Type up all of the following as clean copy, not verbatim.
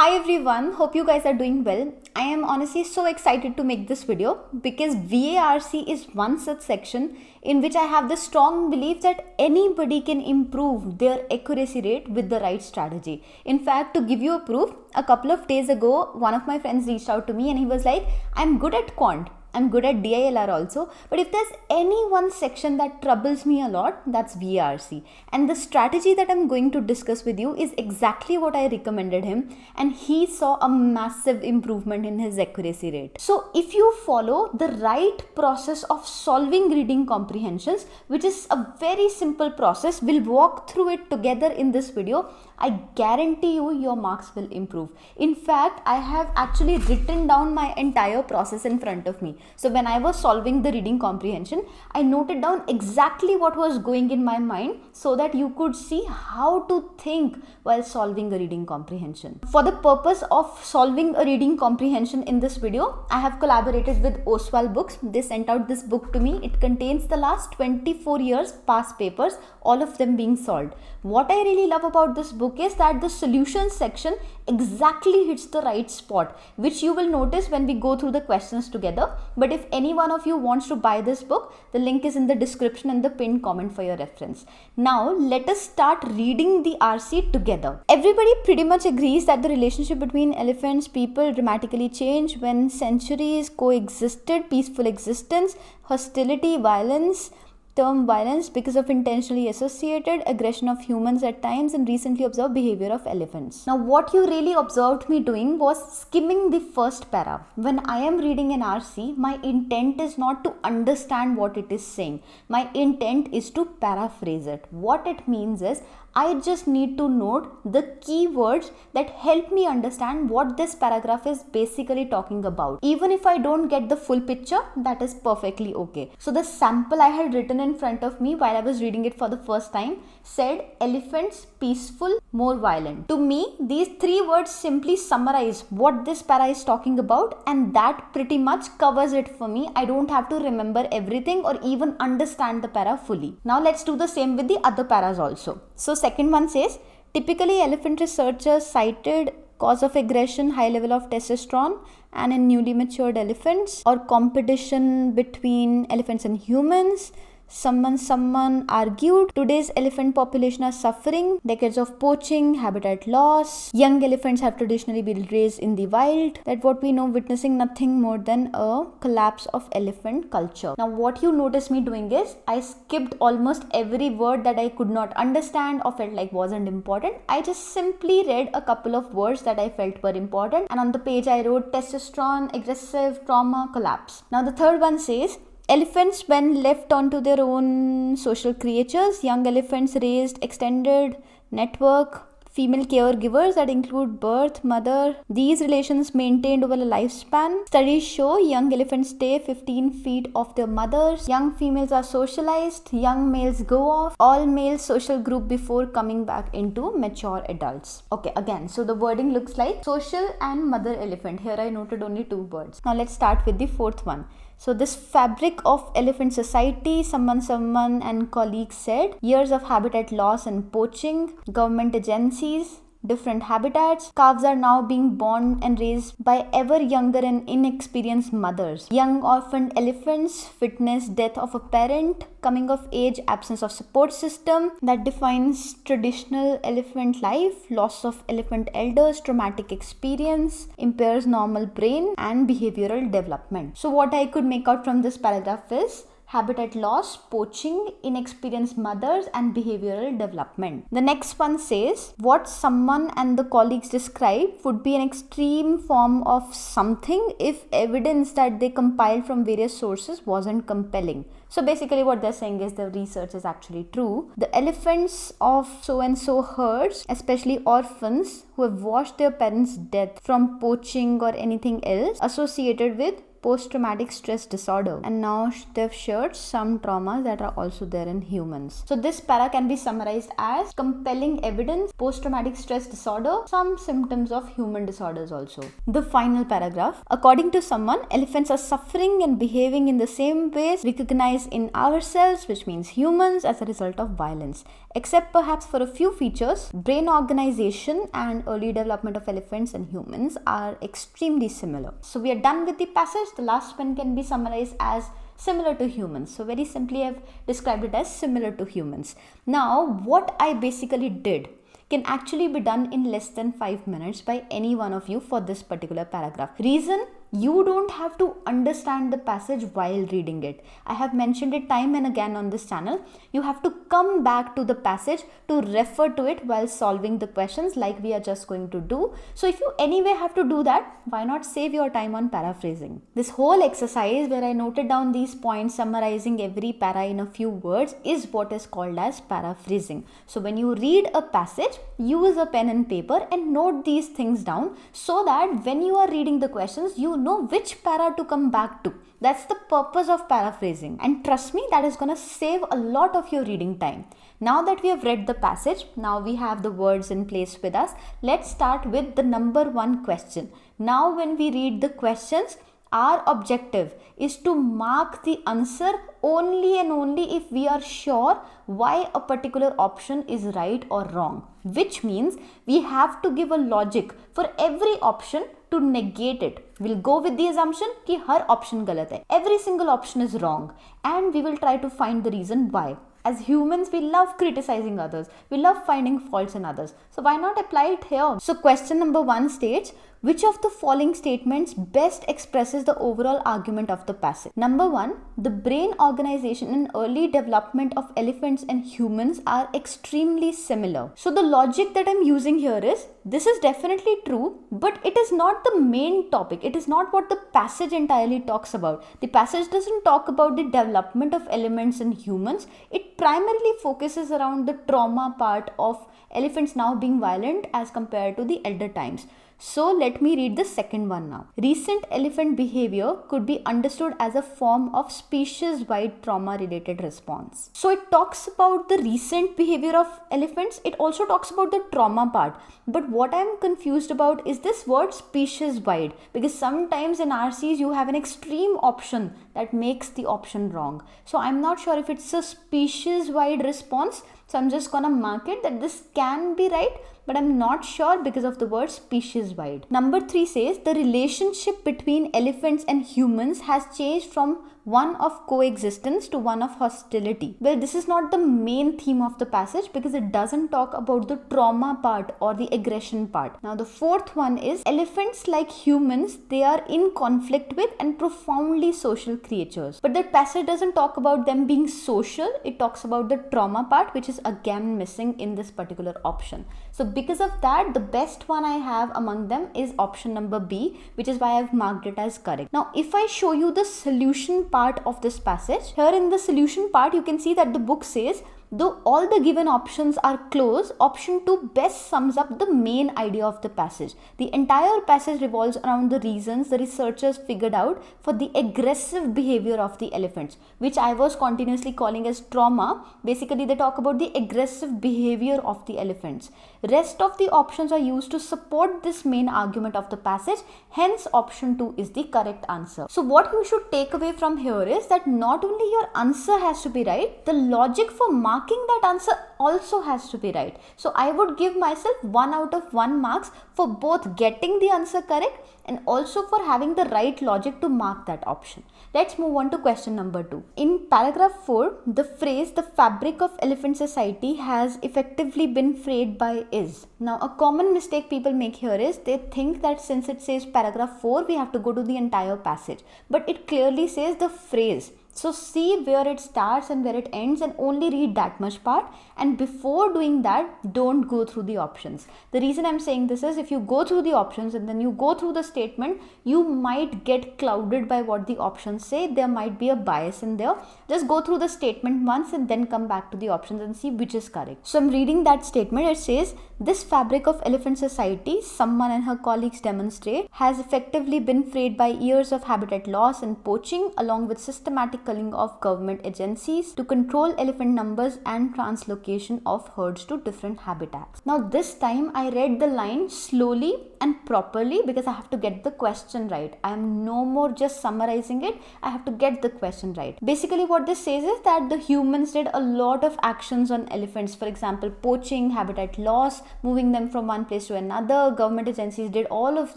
Hi everyone, hope you guys are doing well. I am honestly so excited to make this video because VARC is one such section in which I have the strong belief that anybody can improve their accuracy rate with the right strategy. In fact, to give you a proof, a couple of days ago, one of my friends reached out to me and he was like, I'm good at quant. I'm good at DILR also, but if there's any one section that troubles me a lot, that's VARC. And the strategy that I'm going to discuss with you is exactly what I recommended him, and he saw a massive improvement in his accuracy rate. So if you follow the right process of solving reading comprehensions, which is a very simple process, we'll walk through it together in this video. I guarantee you your marks will improve. In fact, I have actually written down my entire process in front of me. So when I was solving the reading comprehension, I noted down exactly what was going in my mind so that you could see how to think while solving a reading comprehension. For the purpose of solving a reading comprehension in this video, I have collaborated with Oswald Books. They sent out this book to me. It contains the last 24 years past papers, all of them being solved. What I really love about this book is that the solutions section exactly hits the right spot, which you will notice when we go through the questions together. But if any one of you wants to buy this book, the link is in the description and the pinned comment for your reference. Now let us start reading the RC together. Everybody pretty much agrees that the relationship between elephants, people dramatically changed when centuries coexisted, peaceful existence, hostility, violence, term violence because of intentionally associated aggression of humans at times and recently observed behavior of elephants. Now what you really observed me doing was skimming the first para. When I am reading an RC, my intent is not to understand what it is saying. My intent is to paraphrase it. What it means is I just need to note the keywords that help me understand what this paragraph is basically talking about. Even if I don't get the full picture, that is perfectly okay. So the sample I had written in front of me while I was reading it for the first time said elephants, peaceful, more violent. To me, these three words simply summarize what this para is talking about, and that pretty much covers it for me. I don't have to remember everything or even understand the para fully. Now let's do the same with the other paras also. So second one says, typically elephant researchers cited cause of aggression, high level of testosterone, and in newly matured elephants, or competition between elephants and humans. Someone argued today's elephant population are suffering, decades of poaching, habitat loss. Young elephants have traditionally been raised in the wild. That what we know, witnessing nothing more than a collapse of elephant culture. Now what you notice me doing is I skipped almost every word that I could not understand or felt like wasn't important. I just simply read a couple of words that I felt were important, and on the page I wrote testosterone, aggressive, trauma, collapse. Now the third one says, elephants, when left onto their own, social creatures. Young elephants raised extended network, female caregivers that include birth, mother. These relations maintained over a lifespan. Studies show young elephants stay 15 feet off their mothers. Young females are socialized. Young males go off. All males social group before coming back into mature adults. Okay, again, so the wording looks like social and mother elephant. Here I noted only two words. Now let's start with the fourth one. So this fabric of elephant society, someone and colleagues said, years of habitat loss and poaching, government agencies, different habitats. Calves are now being born and raised by ever younger and inexperienced mothers. Young orphaned elephants, fitness, death of a parent, coming of age, absence of support system that defines traditional elephant life, loss of elephant elders, traumatic experience, impairs normal brain and behavioral development. So what I could make out from this paragraph is habitat loss, poaching, inexperienced mothers, and behavioral development. The next one says, what someone and the colleagues describe would be an extreme form of something if evidence that they compiled from various sources wasn't compelling. So basically what they're saying is the research is actually true. The elephants of so-and-so herds, especially orphans who have watched their parents' death from poaching or anything else associated with post-traumatic stress disorder, and now they've shared some traumas that are also there in humans. So this para can be summarized as compelling evidence, post-traumatic stress disorder, some symptoms of human disorders also. The final paragraph, according to someone, elephants are suffering and behaving in the same ways recognized in ourselves, which means humans, as a result of violence. Except perhaps for a few features, brain organization and early development of elephants and humans are extremely similar. So we are done with the passage. The last one can be summarized as similar to humans. So very simply I've described it as similar to humans. Now what I basically did can actually be done in less than 5 minutes by any one of you for this particular paragraph. Reason: you don't have to understand the passage while reading it. I have mentioned it time and again on this channel. You have to come back to the passage to refer to it while solving the questions like we are just going to do. So if you anyway have to do that, why not save your time on paraphrasing? This whole exercise where I noted down these points summarizing every para in a few words is what is called as paraphrasing. So when you read a passage, use a pen and paper and note these things down so that when you are reading the questions, you know which para to come back to. That's the purpose of paraphrasing, and trust me, that is going to save a lot of your reading time. Now that we have read the passage, now we have the words in place with us. Let's start with the number 1 question. Now when we read the questions, our objective is to mark the answer only and only if we are sure why a particular option is right or wrong, which means we have to give a logic for every option to negate it. We'll go with the assumption कि हर option गलत है. Every single option is wrong, and we will try to find the reason why. As humans, we love criticizing others. We love finding faults in others. So why not apply it here? So question number 1 states, which of the following statements best expresses the overall argument of the passage? Number 1, the brain organization and early development of elephants and humans are extremely similar. So the logic that I'm using here is, this is definitely true, but it is not the main topic. It is not what the passage entirely talks about. The passage doesn't talk about the development of elements in humans. It primarily focuses around the trauma part of elephants now being violent as compared to the elder times. So let me read the second one now. Recent elephant behavior could be understood as a form of species-wide trauma-related response. So it talks about the recent behavior of elephants. It also talks about the trauma part. But what I'm confused about is this word species-wide, because sometimes in RCs you have an extreme option that makes the option wrong. So I'm not sure if it's a species-wide response. So I'm just gonna mark it that this can be right, but I'm not sure because of the word species wide. Number 3 says the relationship between elephants and humans has changed from one of coexistence to one of hostility. Well, this is not the main theme of the passage because it doesn't talk about the trauma part or the aggression part. Now the fourth one is elephants, like humans, they are in conflict with and profoundly social creatures. But the passage doesn't talk about them being social. It talks about the trauma part, which is again missing in this particular option. So because of that, the best one I have among them is option number B, which is why I've marked it as correct. Now if I show you the solution part of this passage, here in the solution part you can see that the book says, though all the given options are close, option 2 best sums up the main idea of the passage. The entire passage revolves around the reasons the researchers figured out for the aggressive behavior of the elephants, which I was continuously calling as trauma. Basically, they talk about the aggressive behavior of the elephants. Rest of the options are used to support this main argument of the passage. Hence, option 2 is the correct answer. So what you should take away from here is that not only your answer has to be right, the logic for marking that answer also has to be right. So I would give myself 1 out of 1 marks for both getting the answer correct and also for having the right logic to mark that option. Let's move on to question number 2. In paragraph 4, the phrase "the fabric of elephant society has effectively been frayed by" is. Now a common mistake people make here is they think that since it says paragraph 4, we have to go to the entire passage. But it clearly says the phrase. So see where it starts and where it ends and only read that much part, and before doing that, don't go through the options. The reason I'm saying this is if you go through the options and then you go through the statement, you might get clouded by what the options say. There might be a bias in there. Just go through the statement once and then come back to the options and see which is correct. So I'm reading that statement. It says, "This fabric of elephant society, someone and her colleagues demonstrate, has effectively been frayed by years of habitat loss and poaching along with systematic systematic culling of government agencies to control elephant numbers and translocation of herds to different habitats. Now this time I read the line slowly and properly because I have to get the question right. I am no more just summarizing it. I have to get the question right. Basically what this says is that the humans did a lot of actions on elephants. For example, poaching, habitat loss, moving them from one place to another. Government agencies did all of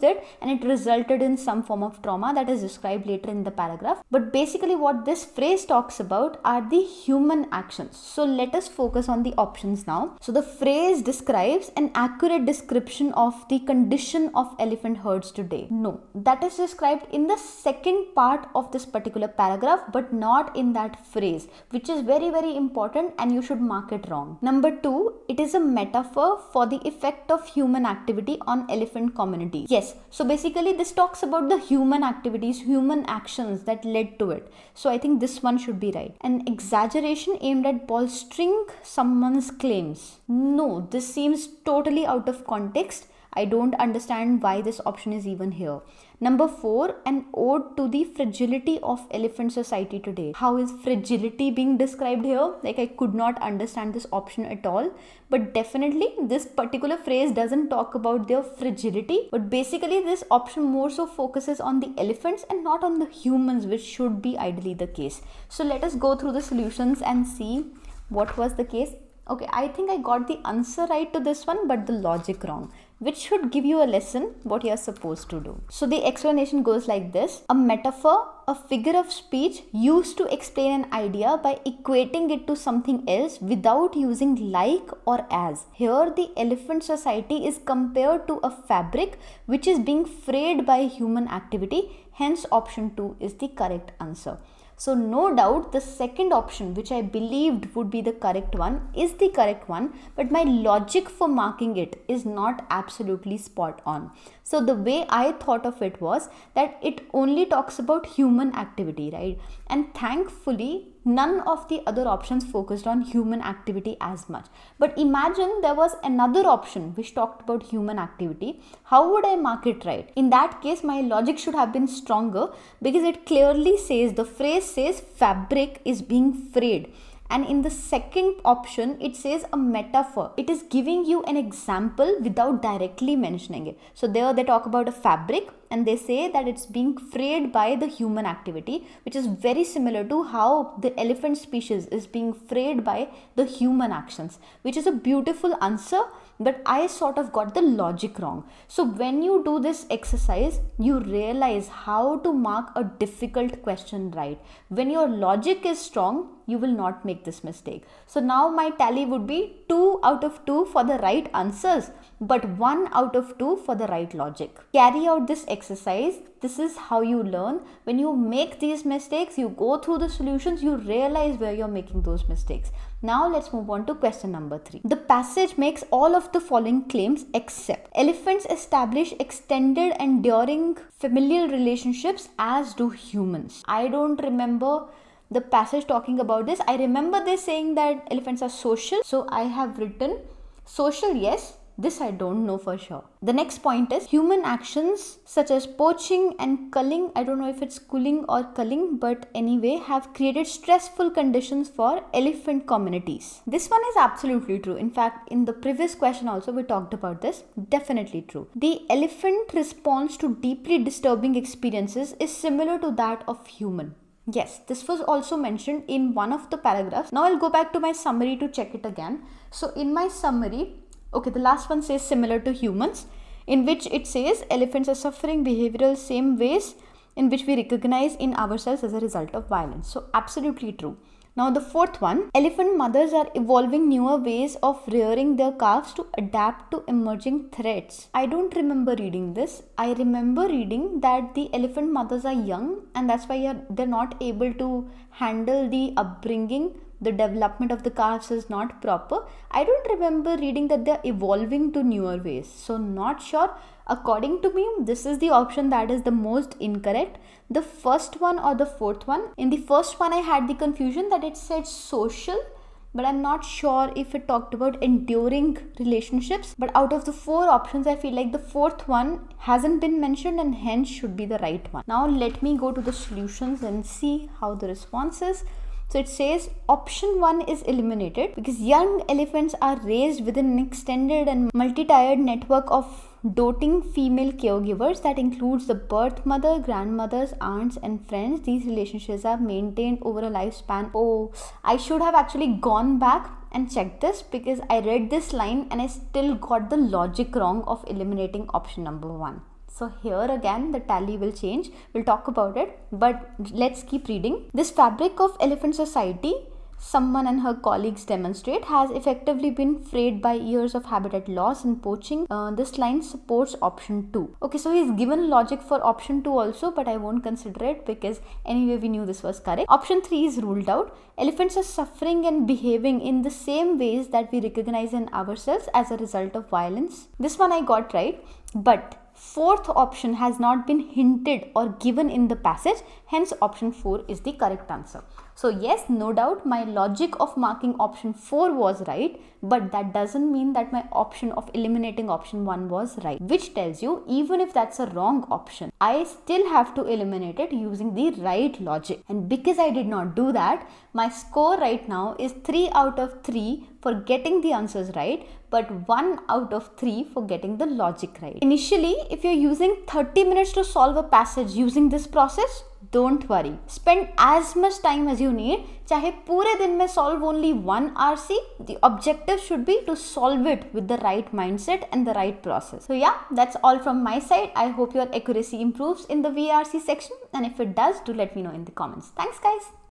that and it resulted in some form of trauma that is described later in the paragraph. But basically what this phrase talks about are the human actions. So let us focus on the options now. So the phrase describes an accurate description of the condition of elephant herds today. No, that is described in the second part of this particular paragraph, but not in that phrase, which is very, very important and you should mark it wrong. Number 2, it is a metaphor for the effect of human activity on elephant communities. Yes, so basically this talks about the human activities, human actions that led to it. So I think this one should be right. An exaggeration aimed at bolstering someone's claims. No, this seems totally out of context. I don't understand why this option is even here. Number 4, an ode to the fragility of elephant society today. How is fragility being described here? Like, I could not understand this option at all. But definitely this particular phrase doesn't talk about their fragility. But basically this option more so focuses on the elephants and not on the humans, which should be ideally the case. So let us go through the solutions and see what was the case. Okay, I think I got the answer right to this one, but the logic wrong, which should give you a lesson what you are supposed to do. So the explanation goes like this. A metaphor, a figure of speech used to explain an idea by equating it to something else without using like or as. Here the elephant society is compared to a fabric which is being frayed by human activity. Hence option 2 is the correct answer. So no doubt the second option, which I believed would be the correct one, is the correct one, but my logic for marking it is not absolutely spot on. So the way I thought of it was that it only talks about human activity, right? And thankfully none of the other options focused on human activity as much. But imagine there was another option which talked about human activity. How would I mark it right? In that case, my logic should have been stronger because it clearly says, the phrase says fabric is being frayed. And in the second option, it says a metaphor. It is giving you an example without directly mentioning it. So there they talk about a fabric and they say that it's being frayed by the human activity, which is very similar to how the elephant species is being frayed by the human actions, which is a beautiful answer, but I sort of got the logic wrong. So when you do this exercise, you realize how to mark a difficult question right. When your logic is strong, you will not make this mistake. So now my tally would be 2 out of 2 for the right answers, but 1 out of 2 for the right logic. Carry out this exercise. This is how you learn. When you make these mistakes, you go through the solutions, you realize where you're making those mistakes. Now let's move on to question number 3. The passage makes all of the following claims except elephants establish extended and enduring familial relationships as do humans. I don't remember the passage talking about this. I remember they saying that elephants are social. So I have written social, yes. This I don't know for sure. The next point is human actions such as poaching and culling. I don't know if it's culling or culling, but anyway, have created stressful conditions for elephant communities. This one is absolutely true. In fact, in the previous question also we talked about this. Definitely true. The elephant response to deeply disturbing experiences is similar to that of human. Yes, this was also mentioned in one of the paragraphs. Now I'll go back to my summary to check it again. So in my summary, okay, the last one says similar to humans, in which it says elephants are suffering behavioral same ways in which we recognize in ourselves as a result of violence. So absolutely true. Now the fourth one, elephant mothers are evolving newer ways of rearing their calves to adapt to emerging threats. I don't remember reading this. I remember reading that the elephant mothers are young and that's why they're not able to handle the upbringing. The development of the calves is not proper. I don't remember reading that they're evolving to newer ways. So not sure. According to me, this is the option that is the most incorrect. The first one or the fourth one. In the first one, I had the confusion that it said social, but I'm not sure if it talked about enduring relationships. But out of the 4 options, I feel like the 4th one hasn't been mentioned and hence should be the right one. Now let me go to the solutions and see how the response is. So it says option 1 is eliminated because young elephants are raised within an extended and multi-tiered network of doting female caregivers that includes the birth mother, grandmothers, aunts, and friends. These relationships are maintained over a lifespan. Oh, I should have actually gone back and checked this because I read this line and I still got the logic wrong of eliminating option number 1. So here again the tally will change. We'll talk about it, but let's keep reading. This fabric of elephant society, someone and her colleagues demonstrate, has effectively been frayed by years of habitat loss and poaching. This line supports option 2. Okay, so he's given logic for option 2 also, but I won't consider it because anyway we knew this was correct. Option 3 is ruled out. Elephants are suffering and behaving in the same ways that we recognize in ourselves as a result of violence. This one I got right, but 4th option has not been hinted or given in the passage, hence option 4 is the correct answer. So yes, no doubt my logic of marking option 4 was right, but that doesn't mean that my option of eliminating option 1 was right, which tells you even if that's a wrong option, I still have to eliminate it using the right logic. And because I did not do that, my score right now is 3 out of 3 for getting the answers right, but 1 out of 3 for getting the logic right. Initially, if you're using 30 minutes to solve a passage using this process, don't worry. Spend as much time as you need. चाहे पूरे दिन में solve only one RC, the objective should be to solve it with the right mindset and the right process. So yeah, that's all from my side. I hope your accuracy improves in the VRC section, and if it does, do let me know in the comments. Thanks guys.